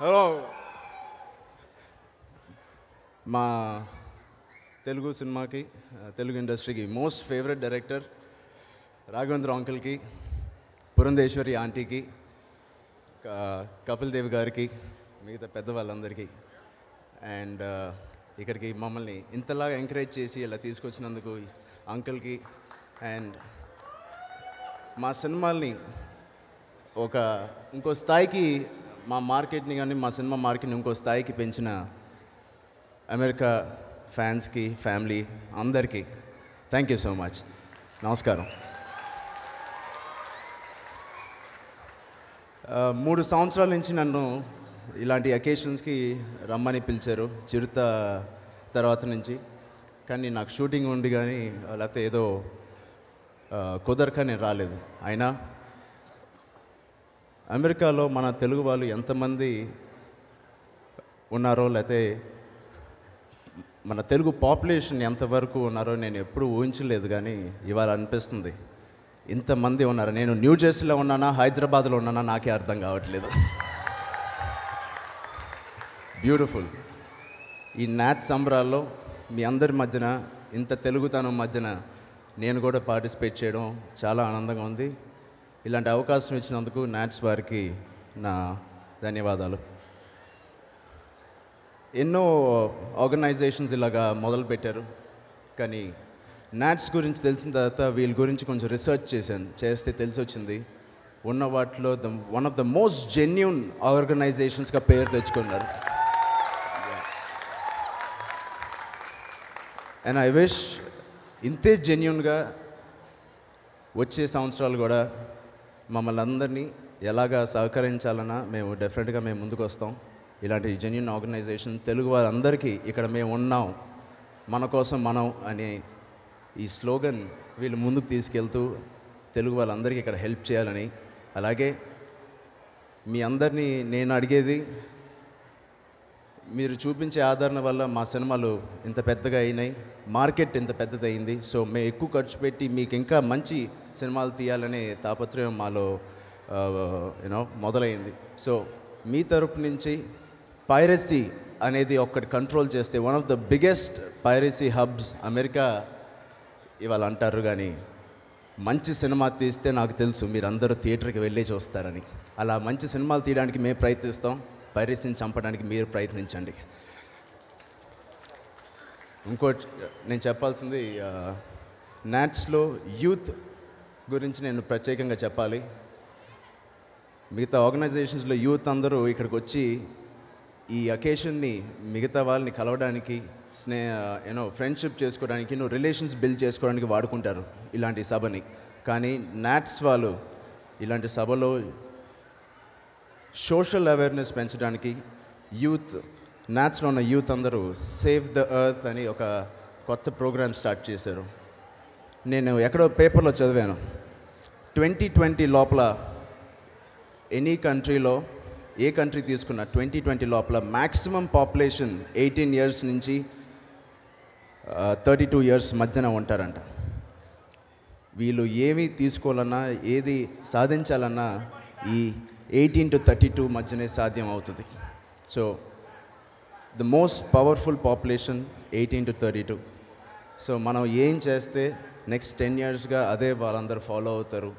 Hello మా తెలుగు సినిమాకి తెలుగు ఇండస్ట్రీకి మోస్ట్ ఫేవరెట్ డైరెక్టర్ రాఘవేంద్ర అంకుల్కి, పురంధేశ్వరి ఆంటీకి, కపిల్ దేవ్ గారికి, మిగతా పెద్దవాళ్ళందరికీ అండ్ ఇక్కడికి మమ్మల్ని ఇంతలాగా ఎంకరేజ్ చేసి ఇలా తీసుకొచ్చినందుకు అంకుల్కి అండ్ మా సినిమాల్ని ఇంకో స్థాయికి మా మార్కెట్ని కానీ మా సినిమా మార్కెట్ని ఇంకో స్థాయికి పెంచిన అమెరికా ఫ్యాన్స్కి, ఫ్యామిలీ అందరికీ థ్యాంక్ యూ సో మచ్. నమస్కారం. 3 సంవత్సరాల నుంచి నన్ను ఇలాంటి అకేషన్స్కి రమ్మని పిలిచారు చిరుత తర్వాత నుంచి. కానీ నాకు షూటింగ్ ఉండి కానీ లేకపోతే ఏదో కుదరక నేను రాలేదు. అయినా అమెరికాలో మన తెలుగు వాళ్ళు ఎంతమంది ఉన్నారో, లేకపోతే మన తెలుగు పాపులేషన్ ఎంతవరకు ఉన్నారో నేను ఎప్పుడూ ఊహించలేదు. కానీ ఇవాళ అనిపిస్తుంది ఇంతమంది ఉన్నారు. నేను న్యూ జెర్సీలో ఉన్నానా, హైదరాబాద్లో ఉన్నానా నాకే అర్థం కావట్లేదు. బ్యూటిఫుల్. ఈ నాచ్ సంబరాల్లో మీ అందరి మధ్యన, ఇంత తెలుగుతనం మధ్యన నేను కూడా పార్టిసిపేట్ చేయడం చాలా ఆనందంగా ఉంది. ఇలాంటి అవకాశం ఇచ్చినందుకు నాట్స్ వారికి నా ధన్యవాదాలు. ఎన్నో ఆర్గనైజేషన్స్ ఇలాగా మొదలుపెట్టారు. కానీ నాట్స్ గురించి తెలిసిన తర్వాత వీళ్ళ గురించి కొంచెం రీసెర్చ్ చేస్తే తెలిసి వచ్చింది ఉన్న వాటిలో one of the most genuine ఆర్గనైజేషన్స్గా పేరు తెచ్చుకున్నారు. అండ్ ఐ విష్ ఇంతే జెన్యూన్గా వచ్చే సంవత్సరాలు కూడా మమ్మల్ని అందరినీ ఎలాగా సహకరించాలన్నా మేము డెఫినెట్గా మేము ముందుకు వస్తాం. ఇలాంటి జెన్యూన్ ఆర్గనైజేషన్ తెలుగు వారందరికీ ఇక్కడ మేము ఉన్నాం, మన కోసం మనం అనే ఈ స్లోగన్ వీళ్ళు ముందుకు తీసుకెళ్తూ తెలుగు వాళ్ళందరికీ ఇక్కడ హెల్ప్ చేయాలని. అలాగే మీ అందరినీ నేను అడిగేది, మీరు చూపించే ఆదరణ వల్ల మా సినిమాలు ఇంత పెద్దగా అయినాయి, మార్కెట్ ఇంత పెద్దదయింది. సో మేము ఎక్కువ ఖర్చు పెట్టి మీకు ఇంకా మంచి సినిమాలు తీయాలనే తాపత్రయం మాలో మొదలైంది. సో మీ తరపు నుంచి పైరసీ అనేది ఒక్కటి కంట్రోల్ చేస్తే, one of the biggest piracy hubs America ఇవాళ అంటారు. కానీ మంచి సినిమా తీస్తే నాకు తెలుసు మీరందరూ థియేటర్కి వెళ్ళే చూస్తారని. అలా మంచి సినిమాలు తీయడానికి మేము ప్రయత్నిస్తాం, పైరసీని చంపడానికి మీరు ప్రయత్నించండి. ఇంకోటి నేను చెప్పాల్సింది, నాట్స్లో యూత్ గురించి నేను ప్రత్యేకంగా చెప్పాలి. మిగతా ఆర్గనైజేషన్స్లో యూత్ అందరూ ఇక్కడికి వచ్చి ఈ అకేషన్ని మిగతా వాళ్ళని కలవడానికి, ఫ్రెండ్షిప్ చేసుకోవడానికి, రిలేషన్స్ బిల్డ్ చేసుకోవడానికి వాడుకుంటారు ఇలాంటి సభని. కానీ నాట్స్ వాళ్ళు ఇలాంటి సభలో సోషల్ అవేర్నెస్ పెంచడానికి యూత్, నాట్స్లో ఉన్న యూత్ అందరూ సేవ్ ద ఎర్త్ అని ఒక కొత్త ప్రోగ్రామ్ స్టార్ట్ చేశారు. నేను ఎక్కడో పేపర్లో చదివాను, 2020 లోపల ఎనీ కంట్రీలో, ఏ కంట్రీ తీసుకున్నా 2020 లోపల మ్యాక్సిమం పాపులేషన్ 18 years నుంచి 32 years మధ్యన ఉంటారంట. వీళ్ళు ఏమి తీసుకోవాలన్నా, ఏది సాధించాలన్నా ఈ 18 to 32 మధ్యనే సాధ్యం అవుతుంది. So the most powerful population 18 to 32. So మనం ఏం చేస్తే నెక్స్ట్ 10 yearsగా అదే వాళ్ళందరూ ఫాలో అవుతారు.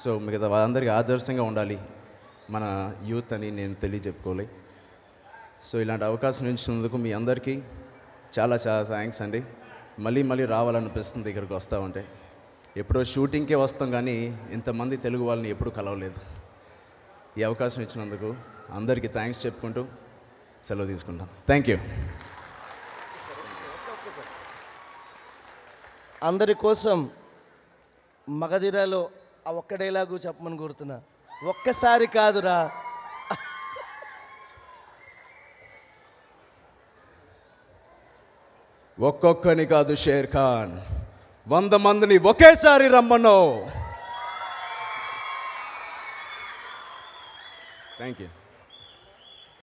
సో మిగతా వాళ్ళందరికీ ఆదర్శంగా ఉండాలి మన యూత్ అని నేను తెలియజెప్పుకోవాలి. సో ఇలాంటి అవకాశం ఇచ్చినందుకు మీ అందరికీ చాలా చాలా థ్యాంక్స్ అండి. మళ్ళీ రావాలనిపిస్తుంది ఇక్కడికి వస్తూ ఉంటే. ఎప్పుడో షూటింగ్కే వస్తాం కానీ ఇంతమంది తెలుగు వాళ్ళని ఎప్పుడూ కలవలేదు. ఈ అవకాశం ఇచ్చినందుకు అందరికీ థ్యాంక్స్ చెప్పుకుంటూ సెలవు తీసుకుంటాం. Thank you. అందరి కోసం మగధిరాలో ఆ ఒక్క డైలాగు చెప్పమని కోరుతున్నా. ఒక్కసారి కాదురా, ఒక్కొక్కని కాదు షేర్ ఖాన్, 100 మందిని ఒకేసారి రమ్మను. Thank you.